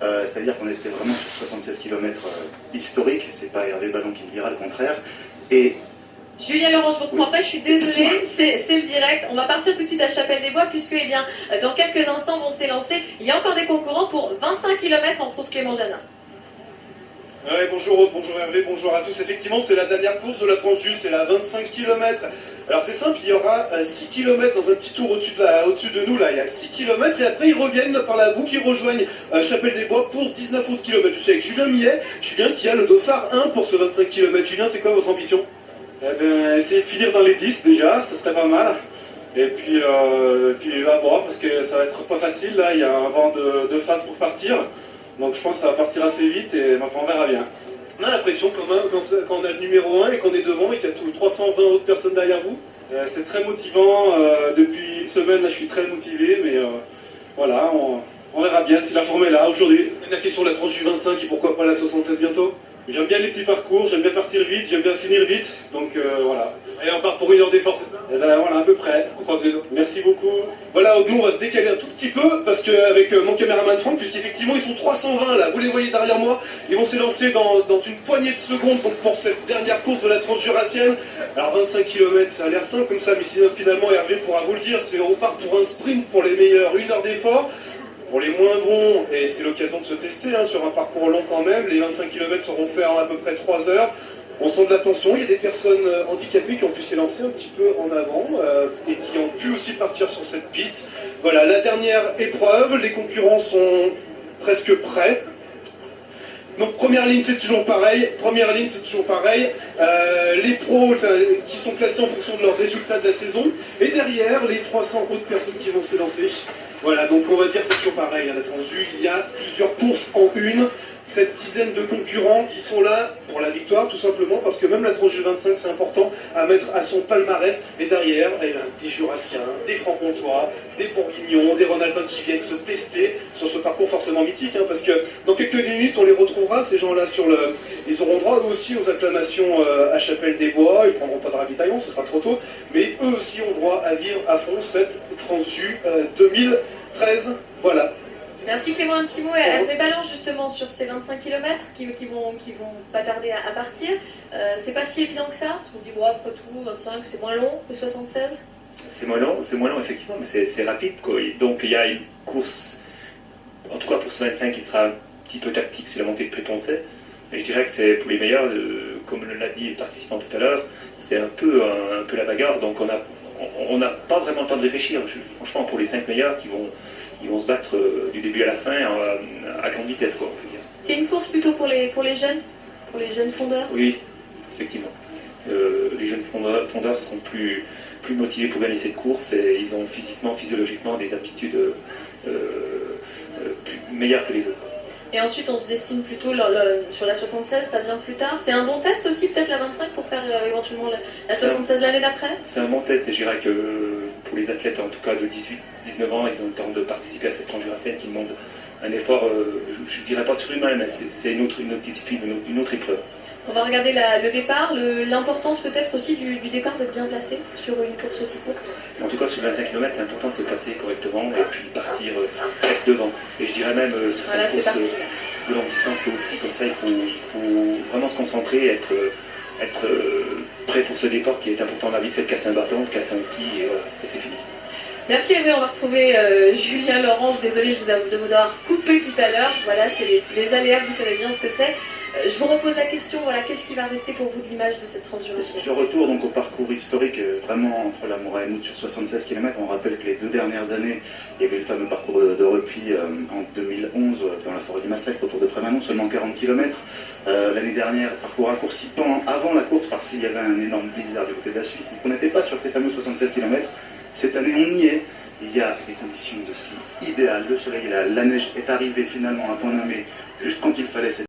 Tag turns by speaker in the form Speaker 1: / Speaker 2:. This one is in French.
Speaker 1: C'est-à-dire qu'on était vraiment sur 76 km historiques, c'est pas Hervé Ballon qui me dira le contraire. Et
Speaker 2: Julien Laurent, je vous reprends pas, je suis désolée, c'est le direct. On va partir tout de suite à Chapelle-des-Bois puisque eh bien, dans quelques instants vont s'élancer. Il y a encore des concurrents pour 25 km, on retrouve Clément Janin.
Speaker 3: Ouais, bonjour Aude, bonjour Hervé, bonjour à tous. Effectivement, c'est la dernière course de la Transju, c'est la 25 km. Alors c'est simple, il y aura 6 km dans un petit tour au-dessus de nous, là, il y a 6 km, et après ils reviennent par la boucle, ils rejoignent Chapelle-des-Bois pour 19 autres kilomètres. Je suis avec Julien Millet, Julien qui a le dossard 1 pour ce 25 km. Julien, c'est quoi votre ambition?
Speaker 4: Eh bien, essayer de finir dans les 10 déjà, ça serait pas mal. Et puis à voir, parce que ça va être pas facile, là, il y a un vent de face pour partir. Donc je pense que ça va partir assez vite et on verra bien.
Speaker 3: On a l'impression quand même, quand on a le numéro 1 et qu'on est devant et qu'il y a 320 autres personnes derrière vous.
Speaker 4: C'est très motivant, depuis une semaine là je suis très motivé, mais voilà, on verra bien si la forme est là aujourd'hui.
Speaker 3: La question de la Transju 25 et pourquoi pas la 76 bientôt?
Speaker 4: J'aime bien les petits parcours, j'aime bien partir vite, j'aime bien finir vite, donc voilà.
Speaker 3: Allez, on part pour 1 heure d'effort, c'est ça?
Speaker 4: Et ben voilà, à peu près.
Speaker 3: On croise les doigts.
Speaker 4: Merci beaucoup.
Speaker 3: Voilà, nous on va se décaler un tout petit peu, parce qu'avec mon caméraman Franck, puisqu'effectivement ils sont 320 là, vous les voyez derrière moi, ils vont s'élancer dans une poignée de secondes donc pour cette dernière course de la Transjurassienne. Alors 25 km, ça a l'air simple comme ça, mais finalement Hervé pourra vous le dire, on part pour un sprint pour les meilleurs, 1 heure d'effort. Pour les moins bons, et c'est l'occasion de se tester sur un parcours long quand même, les 25 km seront faits en à peu près 3 heures. On sent de la tension, il y a des personnes handicapées qui ont pu s'élancer un petit peu en avant et qui ont pu aussi partir sur cette piste. Voilà, la dernière épreuve, les concurrents sont presque prêts. Donc première ligne c'est toujours pareil, les pros qui sont classés en fonction de leurs résultats de la saison, et derrière les 300 autres personnes qui vont s'élancer. Voilà, donc on va dire c'est toujours pareil à la Transju, il y a plusieurs courses en une, cette dizaine de concurrents qui sont là pour la victoire tout simplement parce que même la Transju 25 c'est important à mettre à son palmarès, et derrière il y a des Jurassiens, des Franc-Comtois, des Bourguignons, des Rhône-Alpins qui viennent se tester sur ce parcours forcément mythique parce que dans quelques minutes on les retrouvera ces gens là ils auront droit eux aussi aux acclamations à Chapelle-des-Bois, ils prendront pas de ravitaillement, ce sera trop tôt, mais eux aussi ont droit à vivre à fond cette Transju 2013, voilà.
Speaker 2: Merci Clément, un petit mot à Hervé Ballon justement sur ces 25 km qui vont pas tarder à partir. C'est pas si évident que ça, parce qu'on dit bon après tout 25 c'est moins long que 76.
Speaker 5: C'est moins long effectivement, mais c'est rapide quoi. Et donc il y a une course, en tout cas pour ce 25 qui sera un petit peu tactique sur la montée de Pré-Poncet. Et je dirais que c'est pour les meilleurs, comme l'a dit le participant tout à l'heure, c'est un peu la bagarre, donc on n'a pas vraiment le temps de réfléchir. Franchement pour les 5 meilleurs ils vont se battre du début à la fin à grande vitesse quoi, on peut dire.
Speaker 2: C'est une course plutôt pour les jeunes fondeurs?
Speaker 5: Oui, effectivement. Les jeunes fondeurs seront plus motivés pour gagner cette course et ils ont physiologiquement des aptitudes meilleures que les autres.
Speaker 2: Et ensuite on se destine plutôt sur la 76, ça vient plus tard. C'est un bon test aussi peut-être la 25 pour faire éventuellement la 76 l'année d'après?
Speaker 5: C'est un bon test et je dirais que pour les athlètes en tout cas de 18-19 ans, ils ont le temps de participer à cette Transjurassienne qui demande un effort, je ne dirais pas surhumain, mais c'est une autre discipline, une autre épreuve.
Speaker 2: On va regarder le départ, l'importance peut-être aussi du départ d'être bien placé sur une course aussi courte.
Speaker 5: En tout cas sur 25 km c'est important de se placer correctement et puis partir être devant. Et je dirais même sur
Speaker 2: voilà,
Speaker 5: une course de longue distance c'est aussi comme ça, il faut vraiment se concentrer, être prêt pour ce départ qui est important. On a vite fait de casser un bâton, de casser un ski et voilà, et c'est fini.
Speaker 2: Merci Hervé, on va retrouver Julien Laurent, désolé de vous avoir coupé tout à l'heure, voilà c'est les aléas, vous savez bien ce que c'est. Je vous repose la question, voilà, qu'est-ce qui va rester pour vous de l'image de cette Transjurassienne?
Speaker 1: Ce retour donc, au parcours historique, vraiment entre la Moura-Mout sur 76 km, on rappelle que les 2 dernières années, il y avait le fameux parcours de repli en 2011 dans la forêt du Massacre autour de Prémanon, seulement 40 km. L'année dernière, parcours raccourci avant la course parce qu'il y avait un énorme blizzard du côté de la Suisse, donc on n'était pas sur ces fameux 76 km. Cette année, on y est. Il y a des conditions de ski idéales, le soleil est là, la neige est arrivée finalement à point nommé juste quand il fallait.